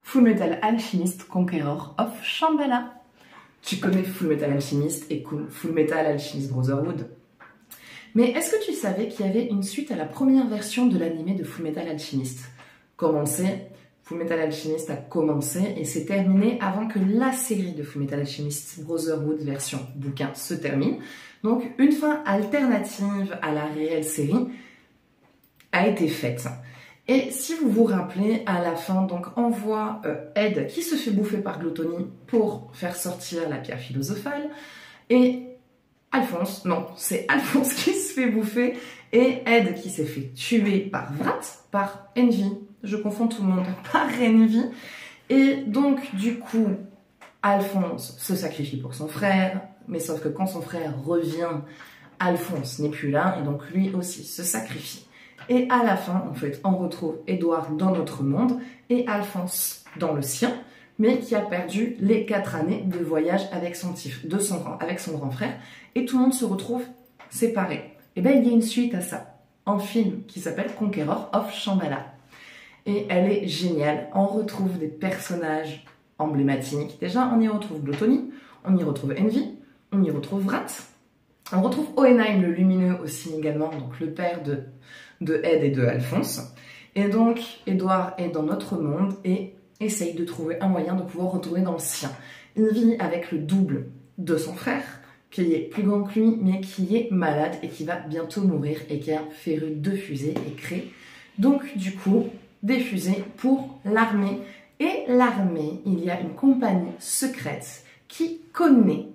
Fullmetal Alchemist Conqueror of Shambhala. Tu connais Fullmetal Alchemist et Fullmetal Alchemist Brotherhood. Mais est-ce que tu savais qu'il y avait une suite à la première version de l'anime de Fullmetal Alchemist? Comme on sait, Fullmetal Alchemist a commencé et s'est terminé avant que la série de Fullmetal Alchemist Brotherhood version bouquin se termine. Donc une fin alternative à la réelle série a été faite. Et si vous vous rappelez, à la fin, donc on voit Ed qui se fait bouffer par Gluttony pour faire sortir la pierre philosophale. Et Alphonse, non, c'est Alphonse qui se fait bouffer et Ed qui s'est fait tuer par Vrat, par Envy. Je confonds tout le monde, par Envy. Et donc, du coup, Alphonse se sacrifie pour son frère, mais sauf que quand son frère revient, Alphonse n'est plus là et donc lui aussi se sacrifie. Et à la fin, en fait, on retrouve Edward dans notre monde et Alphonse dans le sien, mais qui a perdu les 4 années de voyage avec son grand frère, et tout le monde se retrouve séparé. Et bien, il y a une suite à ça, en film, qui s'appelle Conqueror of Shambhala. Et elle est géniale. On retrouve des personnages emblématiques. Déjà, on y retrouve Gluttony, on y retrouve Envy, on y retrouve Vrat, on retrouve Oenheim le lumineux aussi également, donc le père de Ed et de Alphonse. Et donc, Edward est dans notre monde et essaye de trouver un moyen de pouvoir retourner dans le sien. Il vit avec le double de son frère, qui est plus grand que lui, mais qui est malade et qui va bientôt mourir et qui a féru 2 fusées et crée donc du coup des fusées pour l'armée. Et l'armée, il y a une compagnie secrète qui connaît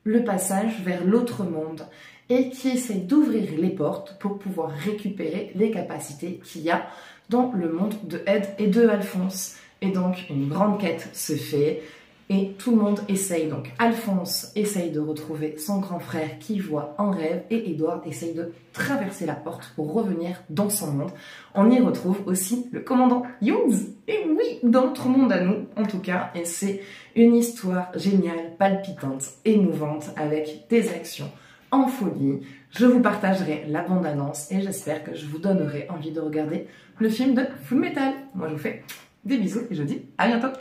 le passage vers l'autre monde et qui essaie d'ouvrir les portes pour pouvoir récupérer les capacités qu'il y a dans le monde de Ed et de Alphonse. Et donc une grande quête se fait et tout le monde essaye. Donc Alphonse essaye de retrouver son grand frère qu'il voit en rêve et Edward essaye de traverser la porte pour revenir dans son monde. On y retrouve aussi le commandant Hughes. Et oui, dans notre monde à nous en tout cas. Et c'est une histoire géniale, palpitante, émouvante avec des actions en folie. Je vous partagerai la bande-annonce et j'espère que je vous donnerai envie de regarder le film de Fullmetal. Moi je vous fais des bisous et je vous dis à bientôt.